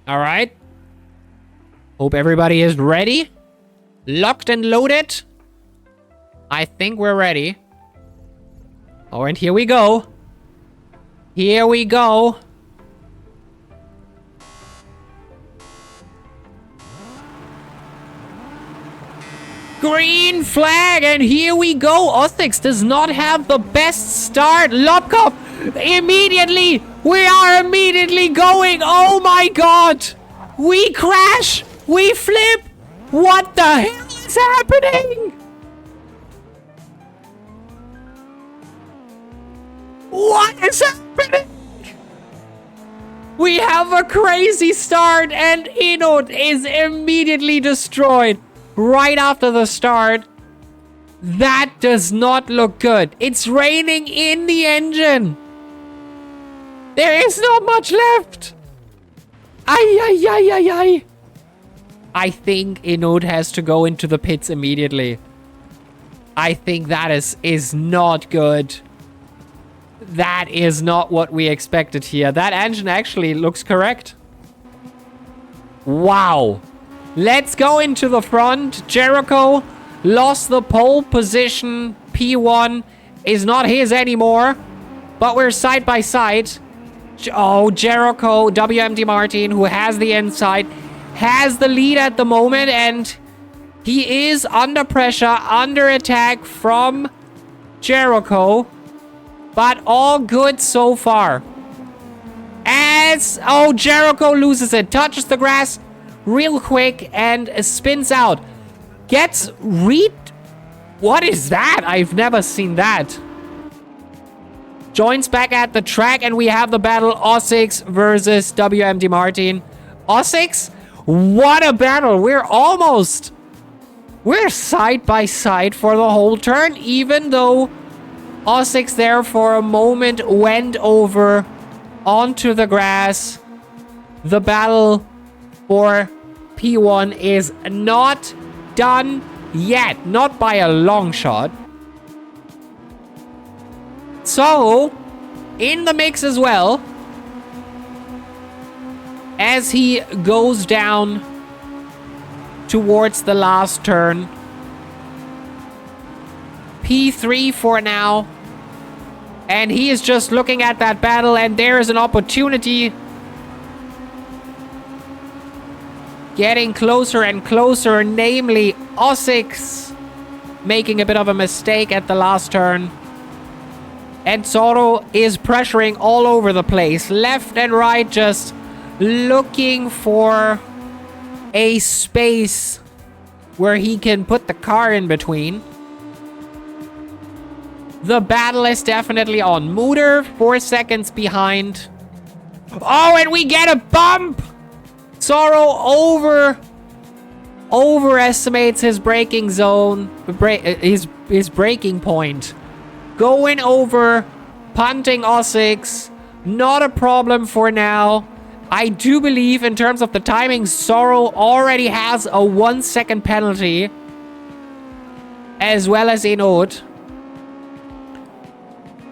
All right. Hope everybody is ready. Locked and loaded. I think we're ready. Oh, and here we go. Here we go. Green flag, and here we go. Osix does not have the best start. Lobkov, immediately. We are immediately going. Oh my god. We crash. We flip. What the hell is happening? What is happening? We have a crazy start, and Inod is immediately destroyed right after the start. That does not look good. It's raining in the engine. There is not much left. Ay, ay, ay, ay, ay. I think Inod has to go into the pits immediately. I think that is not good. That is not what we expected here. That engine actually looks correct. Wow. Let's go into the front. Jericho lost the pole position. P1 is not his anymore. But we're side by side. Oh, Jericho, WMD Martin, who has the inside, has the lead at the moment. And he is under pressure, under attack from Jericho. But all good so far. Oh, Jericho loses it. Touches the grass real quick and spins out. Gets What is that? I've never seen that. Joins back at the track, and we have the battle Osix versus WMD Martin. Osix, what a battle. We're side by side for the whole turn, even though Osix there for a moment went over onto the grass. The battle for P1 is not done yet. Not by a long shot. So, in the mix as well, as he goes down towards the last turn. P3 for now. And he is just looking at that battle, and there is an opportunity. Getting closer and closer, namely Osix making a bit of a mistake at the last turn. And Zoro is pressuring all over the place, left and right, just looking for a space where he can put the car in between. The battle is definitely on. Mutter, 4 seconds behind. Oh, and we get a bump! Zoro overestimates his braking zone, his braking point. Going over, punting Osix. Not a problem for now. I do believe in terms of the timing, Zoro already has a 1 second penalty. As well as Inod,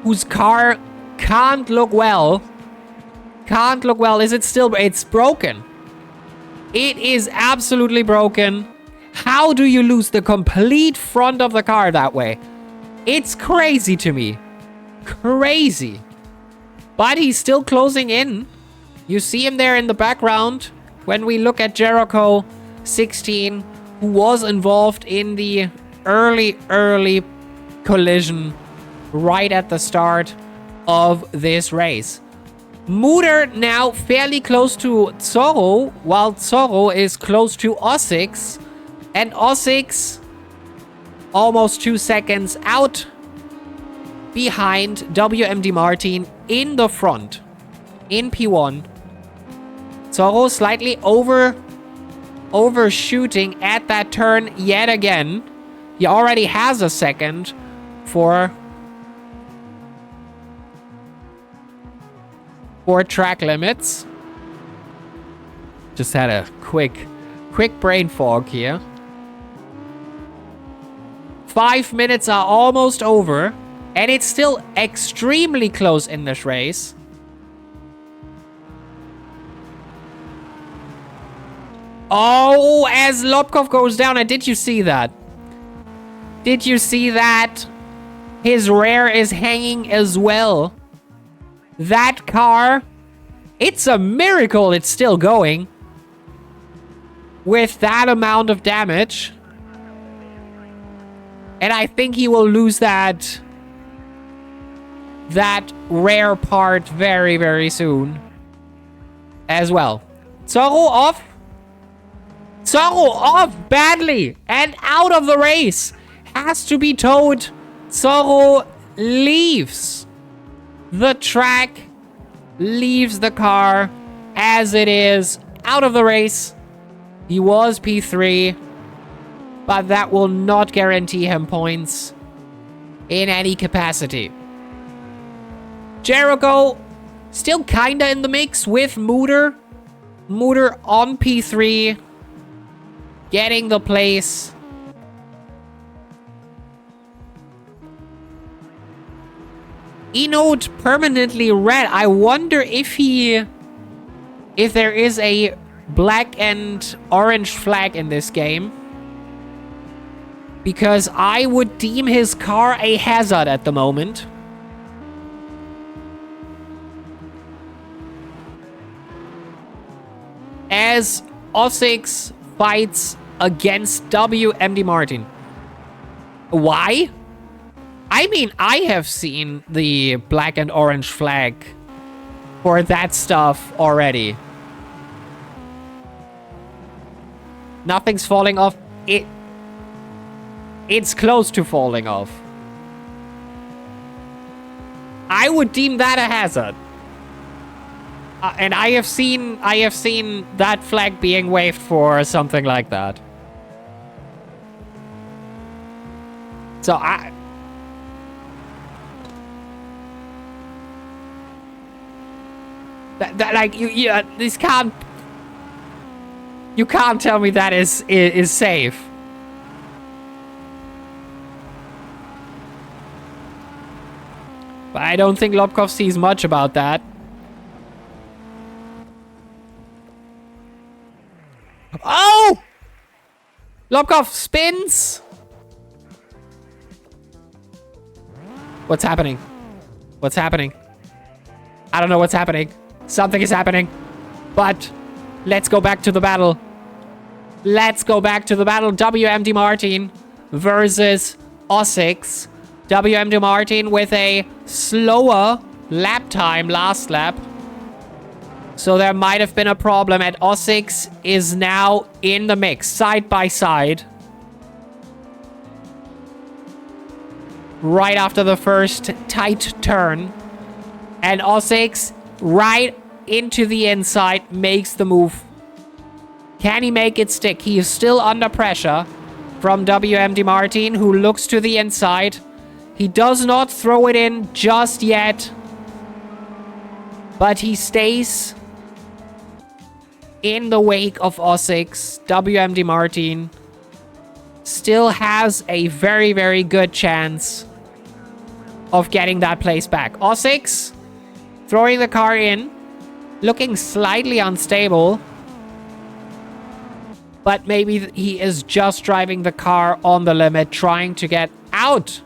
whose car can't look well. Can't look well. Is it still? It's broken. It is absolutely broken. How do you lose the complete front of the car that way? It's crazy to me. Crazy. But he's still closing in. You see him there in the background. When we look at Jericho 16, who was involved in the early collision right at the start of this race. Mutter now fairly close to Zoro, while Zoro is close to Osix. And Osix almost 2 seconds out behind WMD Martin in the front in P1. Zoro slightly overshooting at that turn yet again. He already has a second for track limits. Just had a quick brain fog here. 5 minutes are almost over, and it's still extremely close in this race. Oh, as Lobkov goes down, and did you see that? Did you see that? His rear is hanging as well. That car, it's a miracle it's still going. With that amount of damage. And I think he will lose that rare part very, very soon. As well. Zorro off. Zorro off badly. And out of the race. Has to be towed. Zorro leaves the track. Leaves the car as it is. Out of the race. He was P3. But that will not guarantee him points. In any capacity. Jericho still kinda in the mix with Mooter. Mooter on P3. Getting the place. Enode permanently red. I wonder if there is a black and orange flag in this game. Because I would deem his car a hazard at the moment. As Osix fights against WMD Martin. Why? I mean, I have seen the black and orange flag for that stuff already. Nothing's falling off. It's close to falling off. I would deem that a hazard. And I have seen that flag being waved for something like that. So like this can't. You can't tell me that is safe. But I don't think Lobkov sees much about that. Oh! Lobkov spins. What's happening? What's happening? I don't know what's happening. Something is happening. But let's go back to the battle. Let's go back to the battle. WMD Martin versus Osix. WMD Martin with a slower lap time last lap. So there might have been a problem. And Osix is now in the mix. Side by side. Right after the first tight turn. And Osix right into the inside makes the move. Can he make it stick? He is still under pressure from WMD Martin, who looks to the inside. He does not throw it in just yet. But he stays in the wake of Osix. WMD Martin still has a very, very good chance of getting that place back. Osix throwing the car in. Looking slightly unstable. But maybe he is just driving the car on the limit, trying to get out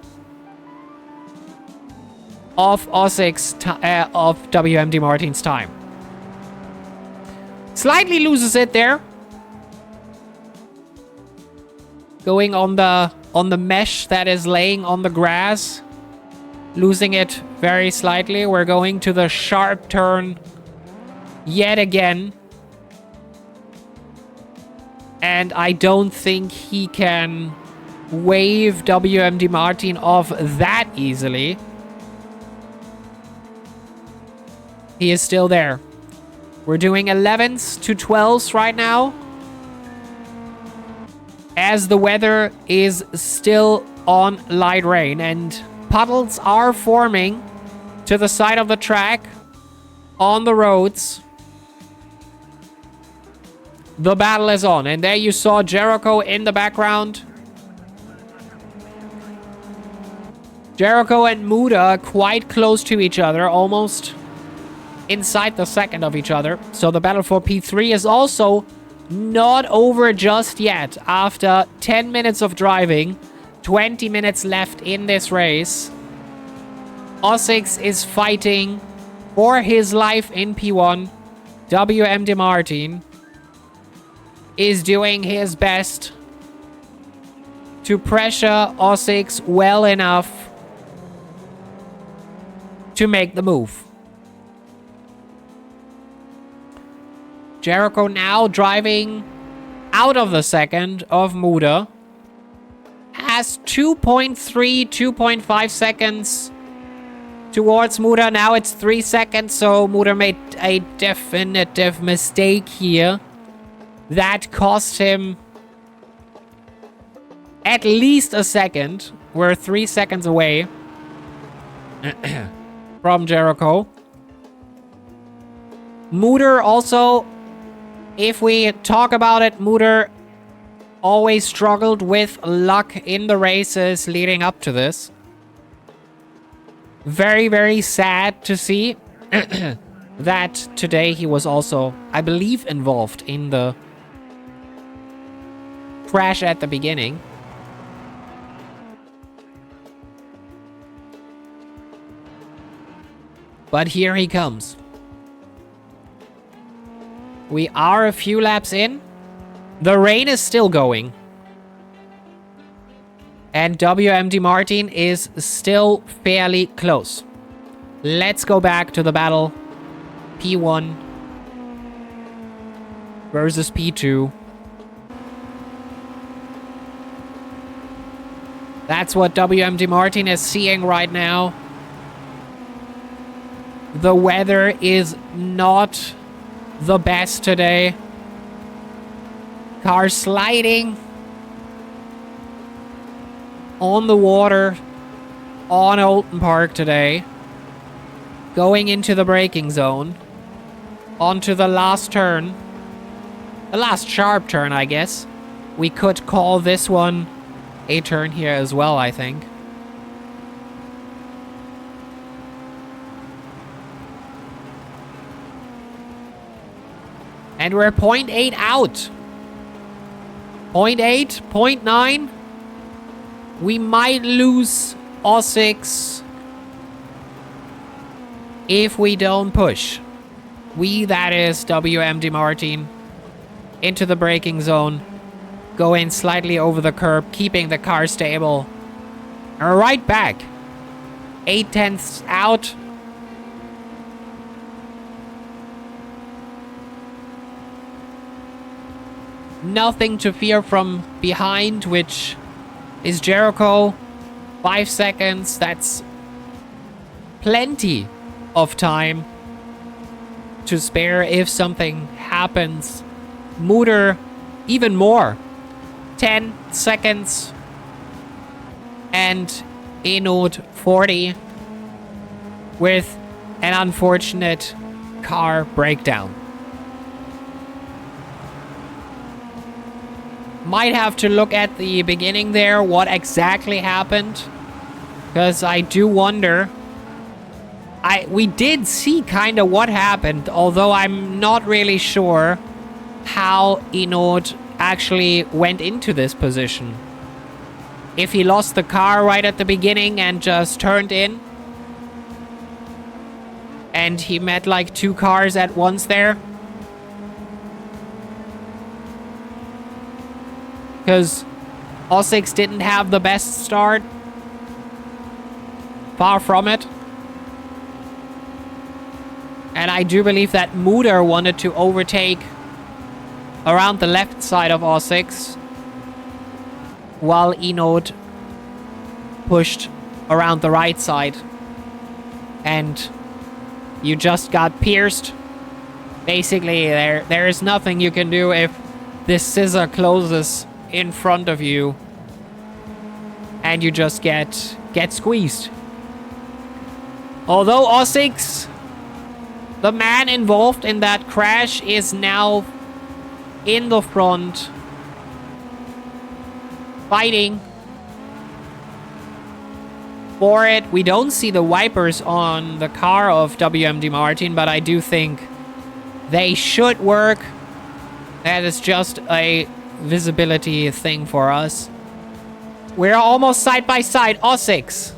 of Osix, of WMD Martin's time. Slightly loses it there. Going on the mesh that is laying on the grass. Losing it very slightly. We're going to the sharp turn yet again. And I don't think he can wave WMD Martin off that easily. He is still there. We're doing 11s to 12s right now. As the weather is still on light rain and puddles are forming to the side of the track on the roads. The battle is on. And there you saw Jericho in the background. Jericho and Muda are quite close to each other. Almost inside the second of each other. So the battle for P3 is also not over just yet. After 10 minutes of driving, 20 minutes left in this race, Osix is fighting for his life in P1. WMD Martin is doing his best to pressure Osix well enough to make the move. Jericho now driving out of the second of Muda. Has 2.3, 2.5 seconds towards Muda. Now it's 3 seconds, so Muda made a definitive mistake here. That cost him at least a second. We're 3 seconds away from Jericho. Muda also, if we talk about it, Muda always struggled with luck in the races leading up to this. Very, very sad to see that today he was also, I believe, involved in the crash at the beginning. But here he comes. We are a few laps in. The rain is still going. And WMD Martin is still fairly close. Let's go back to the battle. P1 versus P2. That's what WMD Martin is seeing right now. The weather is not the best today. Car sliding on the water on Oulton Park today. Going into the braking zone. Onto the last turn. The last sharp turn, I guess. We could call this one a turn here as well, I think. And we're 0.8 out. 0.8, 0.9. We might lose Osix if we don't push. We, that is WMD Martin, into the braking zone. Going slightly over the curb, keeping the car stable. And right back. 0.8 out. Nothing to fear from behind, which is Jericho. 5 seconds. That's plenty of time to spare if something happens. Muda, even more. 10 seconds. And Enod 40 with an unfortunate car breakdown. Might have to look at the beginning there, what exactly happened. Because I do wonder. We did see kind of what happened, although I'm not really sure how Enod actually went into this position. If he lost the car right at the beginning and just turned in. And he met like 2 cars at once there. Because Osix didn't have the best start. Far from it. And I do believe that Muda wanted to overtake around the left side of Osix, while Enod pushed around the right side. And you just got pierced. Basically, there is nothing you can do if this scissor closes in front of you and you just get squeezed. Although Osix, the man involved in that crash, is now in the front fighting for it. We don't see the wipers on the car of WMD Martin, but I do think they should work. That is just a visibility thing for us. We're almost side by side. O6.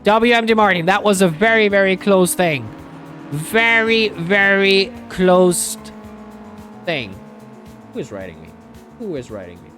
WMD Martin. That was a very, very close thing. Very, very close thing. Who is writing me? Who is writing me?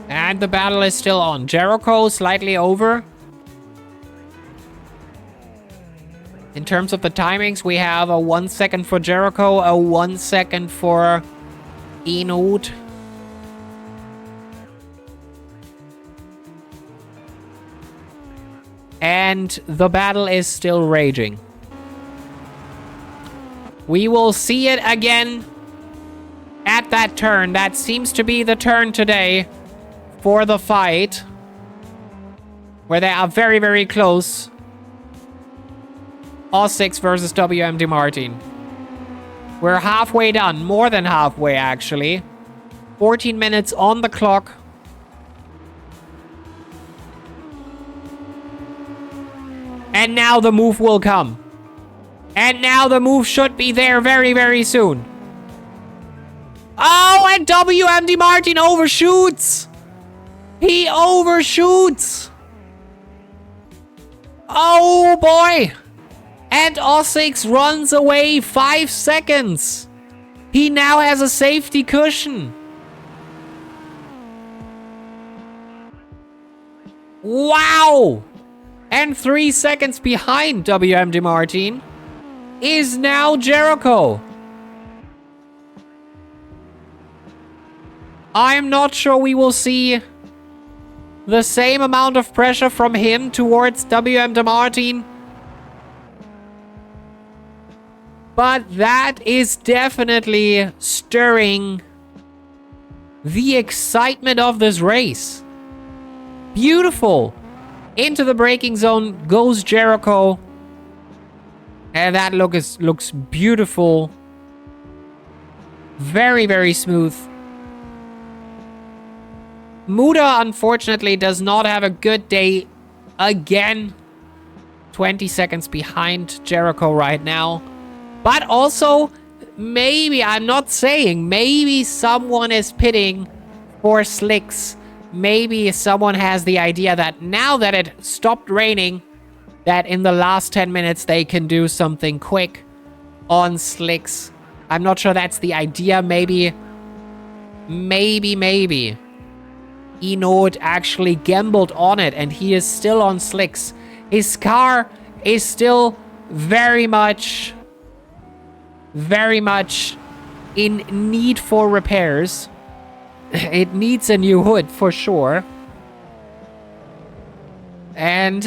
And the battle is still on. Jericho slightly over. In terms of the timings, we have a 1 second for Jericho, a 1 second for Enoot. And the battle is still raging. We will see it again at that turn. That seems to be the turn today for the fight, where they are very, very close. O6 versus WMD Martin. We're halfway done. More than halfway, actually. 14 minutes on the clock. And now the move will come. And now the move should be there very, very soon. Oh, and WMD Martin overshoots. He overshoots. Oh, boy. And O6 runs away 5 seconds. He now has a safety cushion. Wow. And 3 seconds behind WMD Martin is now Jericho. I'm not sure we will see the same amount of pressure from him towards WMD Martin. But that is definitely stirring the excitement of this race. Beautiful. Into the braking zone goes Jericho. And that looks beautiful. Very, very smooth. Muda, unfortunately, does not have a good day again. 20 seconds behind Jericho right now. But also, maybe, I'm not saying, maybe someone is pitting for slicks. Maybe someone has the idea that now that it stopped raining, that in the last 10 minutes they can do something quick on slicks. I'm not sure that's the idea. Maybe. Enoot actually gambled on it and he is still on slicks. His car is still very much in need for repairs. It needs a new hood for sure. And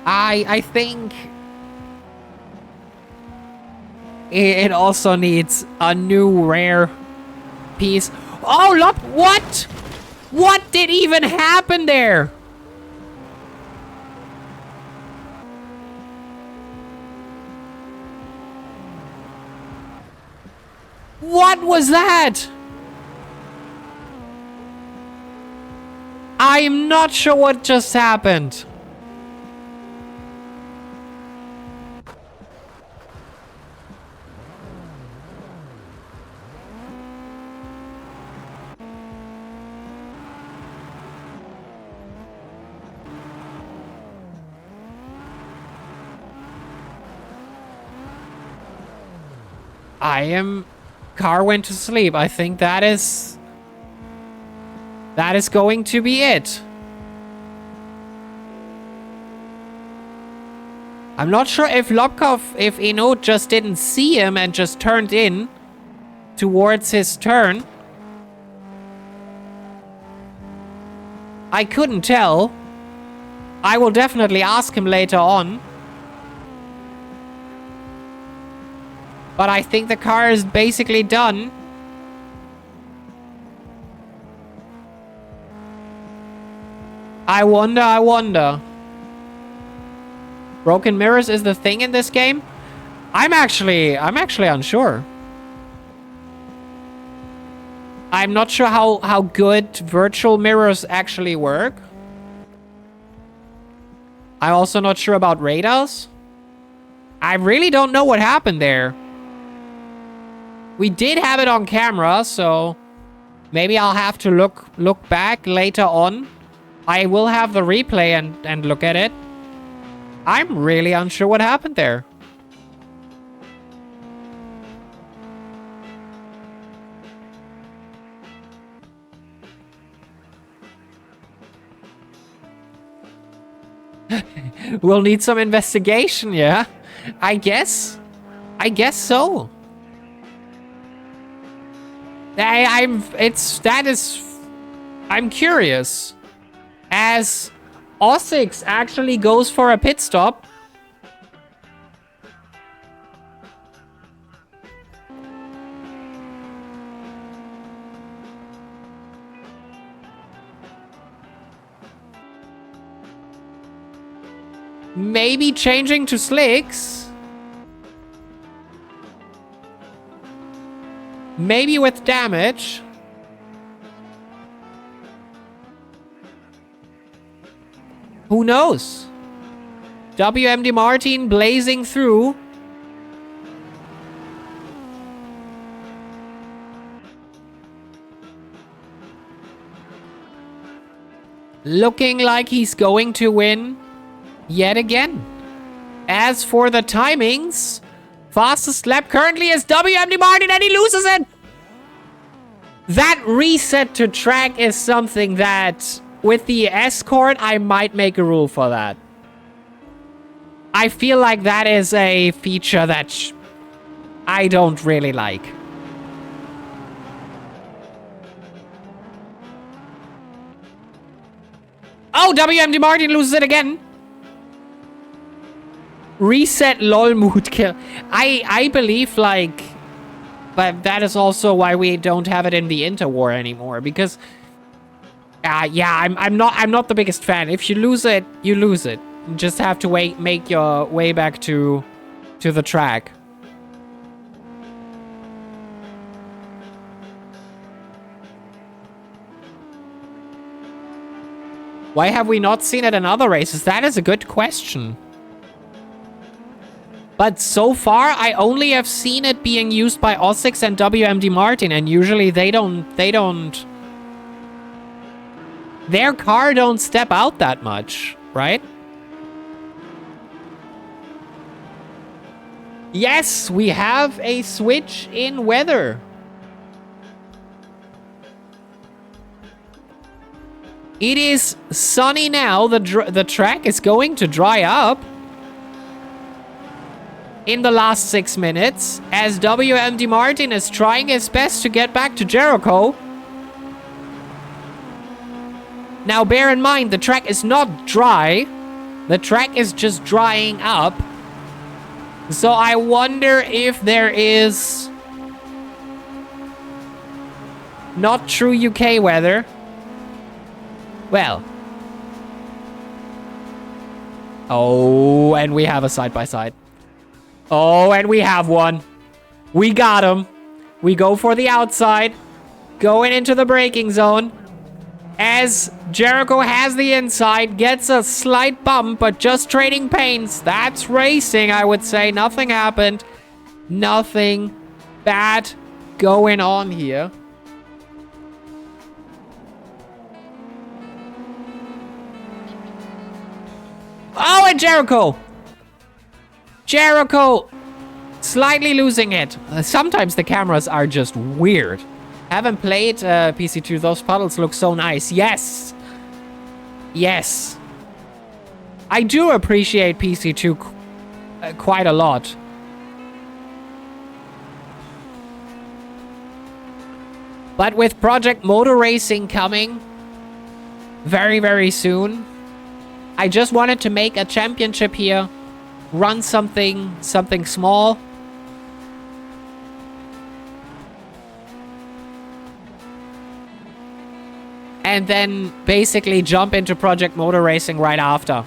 I think it also needs a new rare piece. Oh, look, what? What did even happen there? What was that? I am not sure what just happened. Car went to sleep. I think that is going to be it. I'm not sure if if Enoot just didn't see him and just turned in towards his turn. I couldn't tell. I will definitely ask him later on. But I think the car is basically done. I wonder. Broken mirrors is the thing in this game? I'm actually unsure. I'm not sure how good virtual mirrors actually work. I'm also not sure about radars. I really don't know what happened there. We did have it on camera, so maybe I'll have to look back later on. I will have the replay and look at it. I'm really unsure what happened there. We'll need some investigation, yeah? I guess so. I'm curious. As Ossix actually goes for a pit stop. Maybe changing to slicks. Maybe with damage. Who knows? WMD Martin blazing through. Looking like he's going to win yet again. As for the timings, fastest lap currently is WMD Martin and he loses it. That reset to track is something that, with the escort, I might make a rule for that. I feel like that is a feature that I don't really like. Oh, WMD Martin loses it again. Reset lol mood kill. I believe, like, but that is also why we don't have it in the interwar anymore, because yeah, I'm not the biggest fan. If you lose it, you lose it. You just have to make your way back to the track. Why have we not seen it in other races? That is a good question. But so far, I only have seen it being used by Ossix and WMD Martin, and usually they don't... Their car don't step out that much, right? Yes, we have a switch in weather. It is sunny now. The track is going to dry up in the last 6 minutes, as WMD Martin is trying his best to get back to Jericho. Now, bear in mind, the track is not dry. The track is just drying up. So I wonder if there is not true UK weather. Well. Oh, and we have a side-by-side. Oh, and we have one. We got him. We go for the outside. Going into the braking zone. As Jericho has the inside. Gets a slight bump, but just trading pains. That's racing, I would say. Nothing happened. Nothing bad going on here. Oh, and Jericho slightly losing it. Sometimes the cameras are just weird. Haven't played PC2. Those puddles look so nice. Yes. Yes. I do appreciate PC2 quite a lot. But with Project Motor Racing coming very, very soon, I just wanted to make a championship here. Run something small. and then basically jump into Project Motor Racing right after.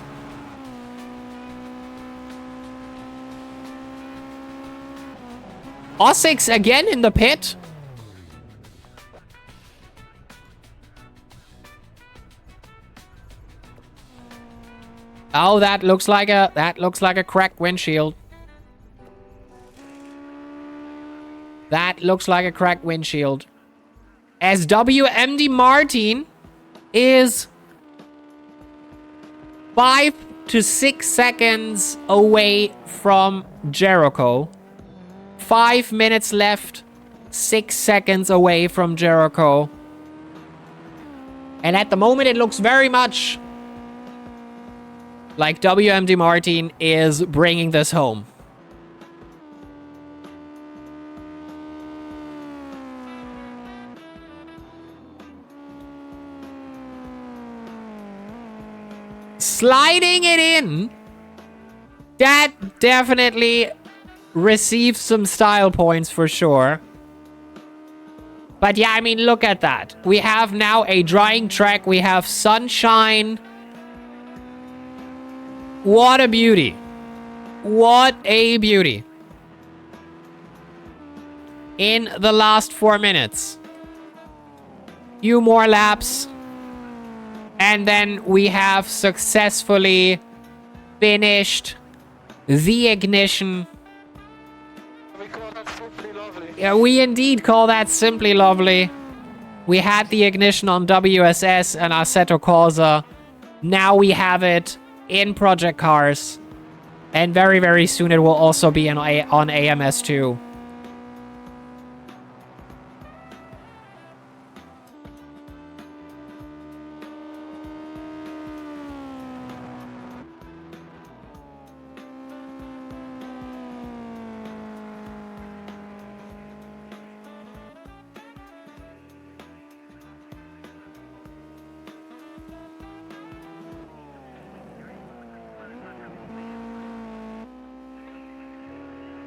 Ossix again in the pit. Oh, that looks like a cracked windshield. That looks like a cracked windshield. As WMD Martin is 5 to 6 seconds away from Jericho. 5 minutes left. 6 seconds away from Jericho. And at the moment, it looks very much like WMD Martin is bringing this home. Sliding it in. That definitely receives some style points for sure. But yeah, I mean, look at that. We have now a drying track. We have sunshine. What a beauty. What a beauty. In the last 4 minutes. Few more laps. And then we have successfully finished the ignition. We call that simply lovely. Yeah, we indeed call that simply lovely. We had the ignition on WSS and Assetto Corsa. Now we have it in Project Cars. And very, very soon it will also be on AMS2.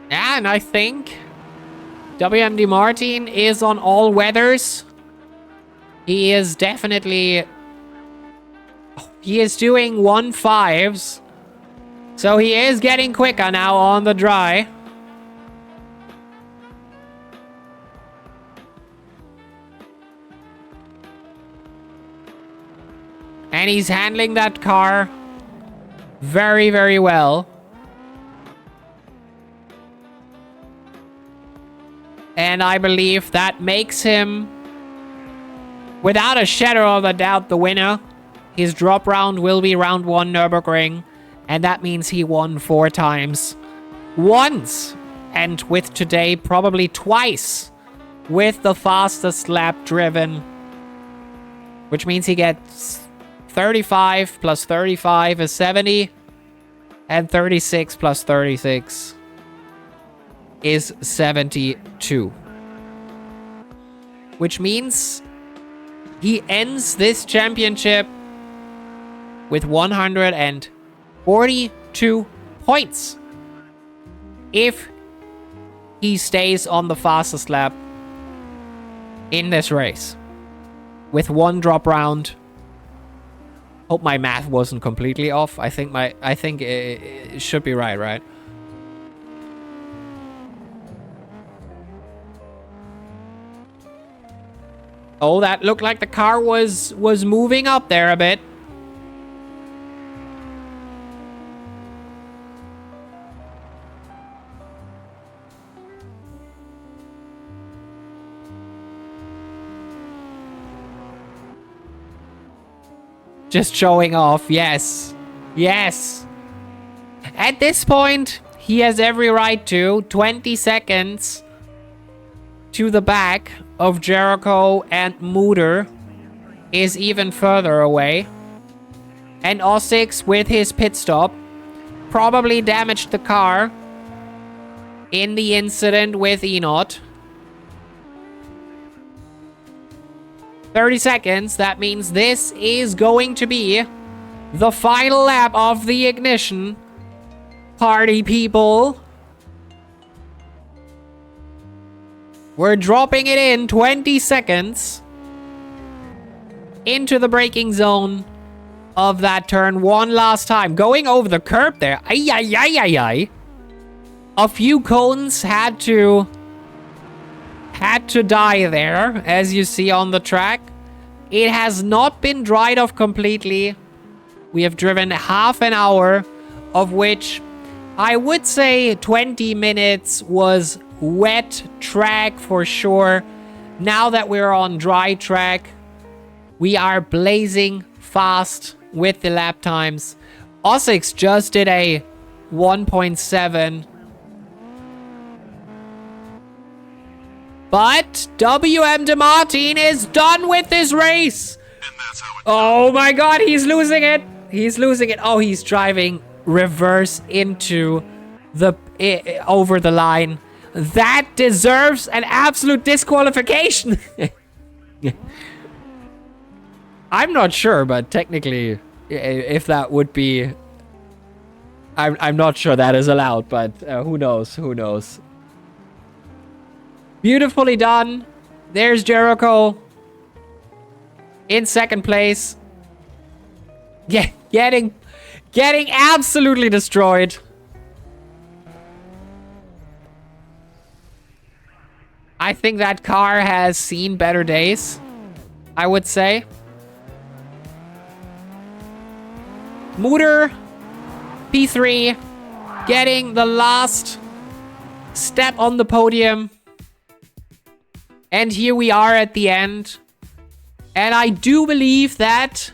And I think WMD Martin is on all weathers. He is definitely... He is doing 1.5s. So he is getting quicker now on the dry. And he's handling that car very, very well. And I believe that makes him, without a shadow of a doubt, the winner. His drop round will be round 1 Nürburgring. And that means he won 4 times. Once, and with today, probably twice, with the fastest lap driven. Which means he gets 35 plus 35 is 70. And 36 plus 36 is 72. Which means he ends this championship with 142 points. If he stays on the fastest lap in this race. With 1 drop round. Hope my math wasn't completely off. I think it should be right? Oh, that looked like the car was moving up there a bit. Just showing off, yes. Yes. At this point, he has every right to. 20 seconds to the back of Jericho and Muter is even further away. And Ossix, with his pit stop, probably damaged the car in the incident with Enot. 30 seconds. That means this is going to be the final lap of the ignition. Party people. We're dropping it in 20 seconds. into the braking zone of that turn one last time. Going over the curb there. Ay, ay, ay, ay, ay. A few cones had to die there, as you see on the track. It has not been dried off completely. We have driven half an hour, of which I would say 20 minutes was wet track for sure. Now that we're on dry track, we are blazing fast with the lap times. Osix just did a 1.7. But WM De Martin is done with this race. Oh my god, he's losing it. He's losing it. Oh, he's driving reverse into the over the line. That deserves an absolute disqualification. I'm not sure, but technically, if that would be... I'm not sure that is allowed, but who knows? Who knows? Beautifully done. There's Jericho in second place. Yeah, getting absolutely destroyed. I think that car has seen better days, I would say. Mutter, P3, getting the last step on the podium. And here we are at the end. And I do believe that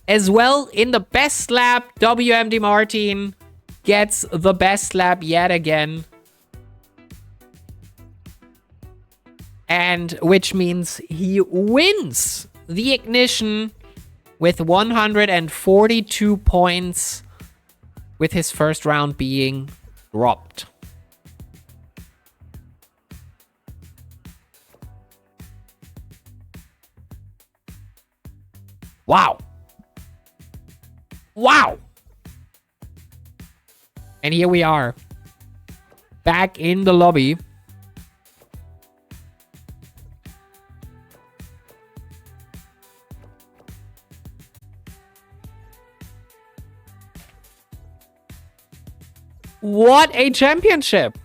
as well in the best lap, WM De Martin gets the best lap yet again. And which means he wins the ignition with 142 points, with his first round being dropped. Wow. Wow. And here we are. Back in the lobby. What a championship.